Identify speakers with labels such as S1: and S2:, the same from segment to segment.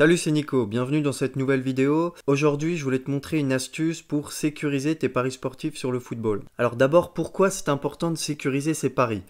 S1: Salut, c'est Nico, bienvenue dans cette nouvelle vidéo. Aujourd'hui, je voulais te montrer une astuce pour sécuriser tes paris sportifs sur le football. Alors d'abord, pourquoi c'est important de sécuriser ses paris?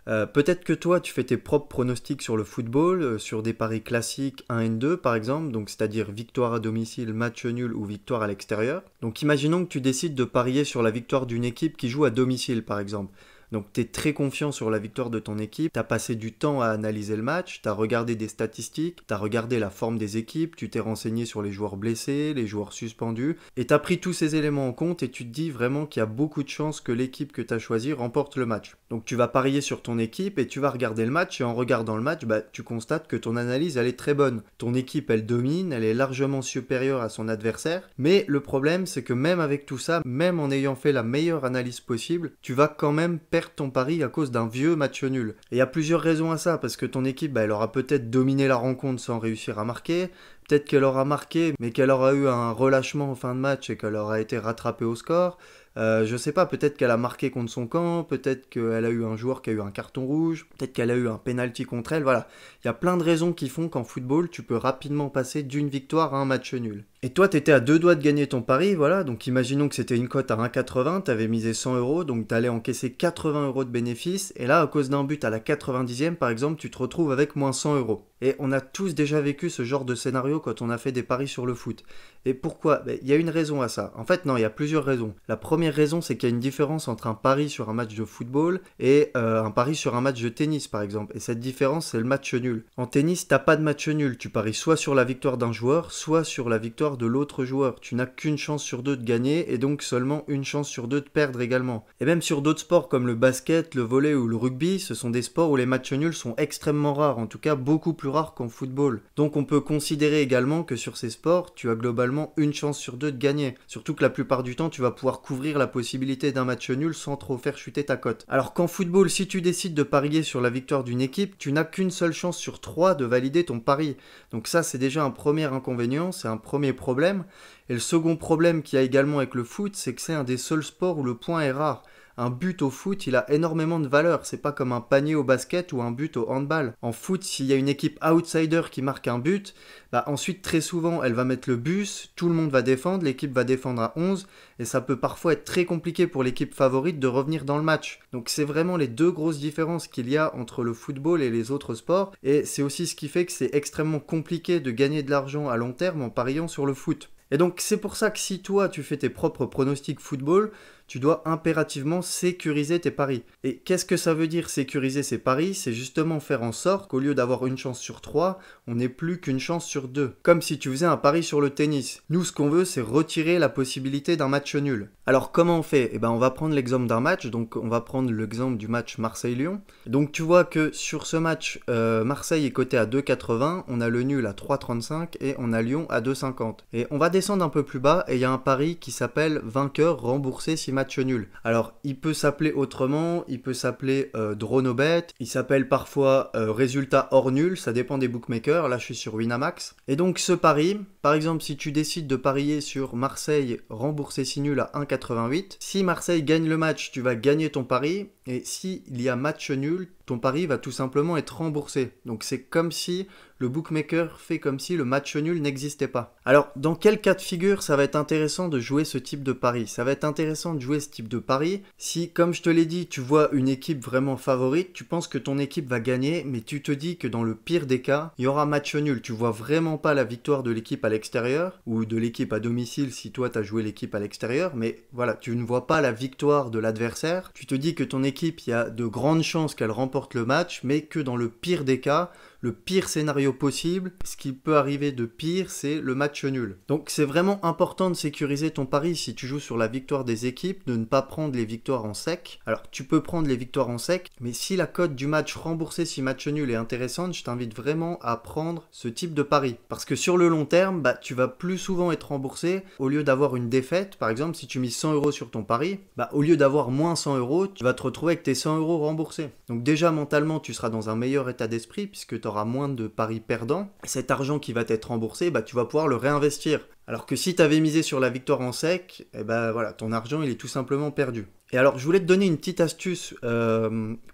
S1: Peut-être que toi, tu fais tes propres pronostics sur le football, sur des paris classiques 1 et 2 par exemple, donc c'est-à-dire victoire à domicile, match nul ou victoire à l'extérieur. Donc imaginons que tu décides de parier sur la victoire d'une équipe qui joue à domicile par exemple. Donc tu es très confiant sur la victoire de ton équipe, tu as passé du temps à analyser le match, tu as regardé des statistiques, tu as regardé la forme des équipes, tu t'es renseigné sur les joueurs blessés, les joueurs suspendus, et tu as pris tous ces éléments en compte et tu te dis vraiment qu'il y a beaucoup de chances que l'équipe que tu as choisie remporte le match. Donc tu vas parier sur ton équipe et tu vas regarder le match et en regardant le match, tu constates que ton analyse elle est très bonne. Ton équipe elle domine, elle est largement supérieure à son adversaire, mais le problème c'est que même avec tout ça, même en ayant fait la meilleure analyse possible, tu vas quand même perdre ton pari à cause d'un vieux match nul. Et il y a plusieurs raisons à ça, parce que ton équipe, elle aura peut-être dominé la rencontre sans réussir à marquer, peut-être qu'elle aura marqué, mais qu'elle aura eu un relâchement en fin de match et qu'elle aura été rattrapée au score. Je sais pas, peut-être qu'elle a marqué contre son camp, peut-être qu'elle a eu un joueur qui a eu un carton rouge, peut-être qu'elle a eu un penalty contre elle, voilà. Il y a plein de raisons qui font qu'en football, tu peux rapidement passer d'une victoire à un match nul. Et toi, t'étais à deux doigts de gagner ton pari, voilà, donc imaginons que c'était une cote à 1,80, t'avais misé 100 euros, donc t'allais encaisser 80 euros de bénéfice, et là, à cause d'un but à la 90e, par exemple, tu te retrouves avec moins 100 euros. Et on a tous déjà vécu ce genre de scénario quand on a fait des paris sur le foot. Et pourquoi? Il y a une raison à ça. En fait, non, il y a plusieurs raisons. La première raison, c'est qu'il y a une différence entre un pari sur un match de football et un pari sur un match de tennis, par exemple. Et cette différence, c'est le match nul. En tennis, t'as pas de match nul. Tu paries soit sur la victoire d'un joueur, soit sur la victoire de l'autre joueur. Tu n'as qu'une chance sur deux de gagner et donc seulement une chance sur deux de perdre également. Et même sur d'autres sports comme le basket, le volley ou le rugby, ce sont des sports où les matchs nuls sont extrêmement rares, en tout cas beaucoup plus rares qu'en football. Donc on peut considérer également que sur ces sports, tu as globalement une chance sur deux de gagner. Surtout que la plupart du temps, tu vas pouvoir couvrir la possibilité d'un match nul sans trop faire chuter ta cote. Alors qu'en football, si tu décides de parier sur la victoire d'une équipe, tu n'as qu'une seule chance sur trois de valider ton pari. Donc ça, c'est déjà un premier inconvénient, c'est un premier problème. Et le second problème qu'il y a également avec le foot, c'est que c'est un des seuls sports où le point est rare. Un but au foot, il a énormément de valeur. C'est pas comme un panier au basket ou un but au handball. En foot, s'il y a une équipe outsider qui marque un but, ensuite, très souvent, elle va mettre le bus, tout le monde va défendre, l'équipe va défendre à 11, et ça peut parfois être très compliqué pour l'équipe favorite de revenir dans le match. Donc c'est vraiment les deux grosses différences qu'il y a entre le football et les autres sports, et c'est aussi ce qui fait que c'est extrêmement compliqué de gagner de l'argent à long terme en pariant sur le foot. Et donc c'est pour ça que si toi tu fais tes propres pronostics football, tu dois impérativement sécuriser tes paris. Et qu'est-ce que ça veut dire sécuriser ses paris? C'est justement faire en sorte qu'au lieu d'avoir une chance sur 3, on n'ait plus qu'une chance sur 2. Comme si tu faisais un pari sur le tennis. Nous, ce qu'on veut, c'est retirer la possibilité d'un match nul. Alors comment on fait? On va prendre l'exemple d'un match, donc on va prendre l'exemple du match Marseille-Lyon. Donc tu vois que sur ce match, Marseille est coté à 2,80, on a le nul à 3,35 et on a Lyon à 2,50. Et on va descendre un peu plus bas et il y a un pari qui s'appelle vainqueur remboursé si match nul. Alors, il peut s'appeler autrement, il peut s'appeler Dronobet, il s'appelle parfois résultat hors nul, ça dépend des bookmakers, là je suis sur Winamax. Et donc ce pari, par exemple si tu décides de parier sur Marseille remboursé si nul à 1,88, si Marseille gagne le match, tu vas gagner ton pari, et s'il y a match nul, ton pari va tout simplement être remboursé. Donc c'est comme si le bookmaker fait comme si le match nul n'existait pas. Alors dans quel cas de figure ça va être intéressant de jouer ce type de pari? Ça va être intéressant de jouer ce type de pari si, comme je te l'ai dit, tu vois une équipe vraiment favorite, tu penses que ton équipe va gagner, mais tu te dis que dans le pire des cas, il y aura match nul. Tu vois vraiment pas la victoire de l'équipe à l'extérieur, ou de l'équipe à domicile si toi tu as joué l'équipe à l'extérieur, mais voilà, tu ne vois pas la victoire de l'adversaire. Tu te dis que ton équipe, il y a de grandes chances qu'elle remporte le match, mais que dans le pire des cas, le pire scénario possible, ce qui peut arriver de pire, c'est le match nul. Donc c'est vraiment important de sécuriser ton pari si tu joues sur la victoire des équipes, de ne pas prendre les victoires en sec. Alors tu peux prendre les victoires en sec, mais si la cote du match remboursé si match nul est intéressante, je t'invite vraiment à prendre ce type de pari. Parce que sur le long terme, tu vas plus souvent être remboursé au lieu d'avoir une défaite. Par exemple, si tu mises 100 euros sur ton pari, au lieu d'avoir moins 100 euros, tu vas te retrouver avec tes 100 euros remboursés. Donc déjà mentalement, tu seras dans un meilleur état d'esprit puisque tu auras moins de paris perdants. Cet argent qui va t'être remboursé, bah, tu vas pouvoir le réinvestir. Alors que si tu avais misé sur la victoire en sec, eh ben, voilà, ton argent il est tout simplement perdu. Et alors je voulais te donner une petite astuce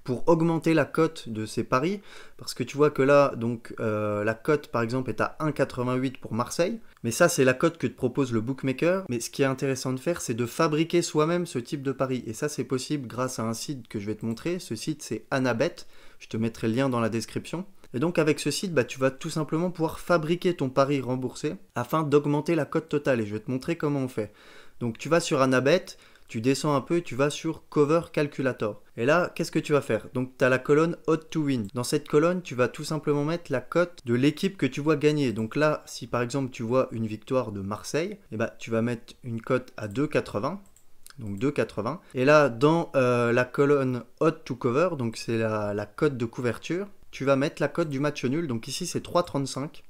S1: pour augmenter la cote de ces paris, parce que tu vois que là, donc la cote par exemple est à 1,88 pour Marseille, mais ça c'est la cote que te propose le bookmaker, mais ce qui est intéressant de faire c'est de fabriquer soi-même ce type de pari, et ça c'est possible grâce à un site que je vais te montrer, ce site c'est Anabet, je te mettrai le lien dans la description. Et donc avec ce site, bah, tu vas tout simplement pouvoir fabriquer ton pari remboursé afin d'augmenter la cote totale, et je vais te montrer comment on fait. Donc tu vas sur Anabet, tu descends un peu et tu vas sur Cover Calculator. Et là, qu'est-ce que tu vas faire? Donc tu as la colonne Odd to Win. Dans cette colonne, tu vas tout simplement mettre la cote de l'équipe que tu vois gagner. Donc là, si par exemple tu vois une victoire de Marseille, eh ben, tu vas mettre une cote à 2,80. Donc 2,80. Et là, dans la colonne Odd to Cover, donc c'est la cote de couverture, tu vas mettre la cote du match nul. Donc ici, c'est 3,35.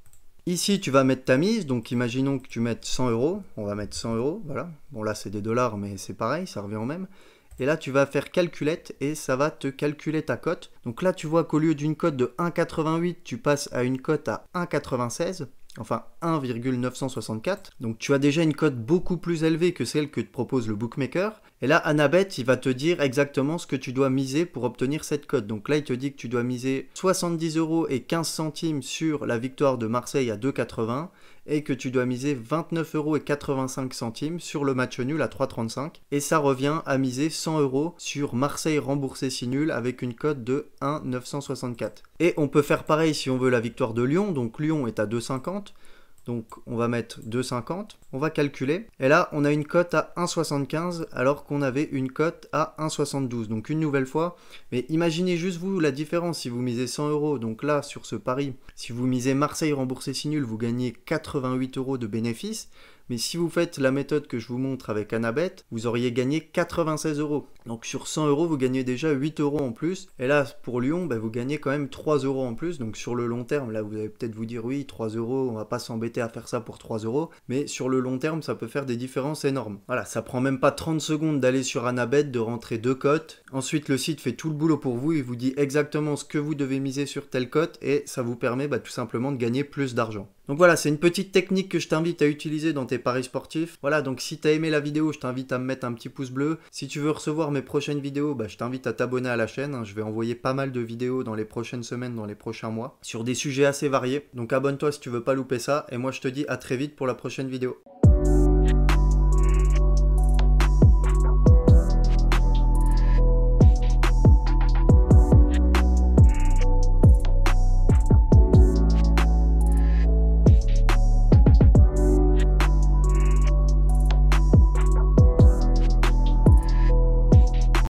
S1: Ici, tu vas mettre ta mise, donc imaginons que tu mettes 100 euros, on va mettre 100 euros, voilà. Bon là c'est des dollars, mais c'est pareil, ça revient au même. Et là tu vas faire calculette et ça va te calculer ta cote. Donc là tu vois qu'au lieu d'une cote de 1,88, tu passes à une cote à 1,96. Enfin 1,964. Donc tu as déjà une cote beaucoup plus élevée que celle que te propose le bookmaker. Et là, Anabet, il va te dire exactement ce que tu dois miser pour obtenir cette cote. Donc là, il te dit que tu dois miser 70 euros et 15 centimes sur la victoire de Marseille à 2,80 et que tu dois miser 29 euros et 85 centimes sur le match nul à 3,35. Et ça revient à miser 100 euros sur Marseille remboursé si nul avec une cote de 1,964. Et on peut faire pareil si on veut la victoire de Lyon. Donc Lyon est à 2,50. Donc on va mettre 2,50, on va calculer. Et là, on a une cote à 1,75 alors qu'on avait une cote à 1,72. Donc une nouvelle fois, mais imaginez juste vous la différence si vous misez 100 euros. Donc là, sur ce pari, si vous misez Marseille remboursé si nul, vous gagnez 88 euros de bénéfice. Mais si vous faites la méthode que je vous montre avec Anabet, vous auriez gagné 96 euros. Donc sur 100 euros, vous gagnez déjà 8 euros en plus. Et là, pour Lyon, bah, vous gagnez quand même 3 euros en plus. Donc sur le long terme, là, vous allez peut-être vous dire, oui, 3 euros, on va pas s'embêter à faire ça pour 3 euros. Mais sur le long terme, ça peut faire des différences énormes. Voilà, ça prend même pas 30 secondes d'aller sur Anabet, de rentrer 2 cotes. Ensuite, le site fait tout le boulot pour vous. Il vous dit exactement ce que vous devez miser sur telle cote. Et ça vous permet tout simplement de gagner plus d'argent. Donc voilà, c'est une petite technique que je t'invite à utiliser dans tes paris sportifs. Voilà, donc si tu as aimé la vidéo, je t'invite à me mettre un petit pouce bleu. Si tu veux recevoir mes prochaines vidéos, je t'invite à t'abonner à la chaîne. Je vais envoyer pas mal de vidéos dans les prochaines semaines, dans les prochains mois, sur des sujets assez variés. Donc abonne-toi si tu veux pas louper ça. Et moi je te dis à très vite pour la prochaine vidéo.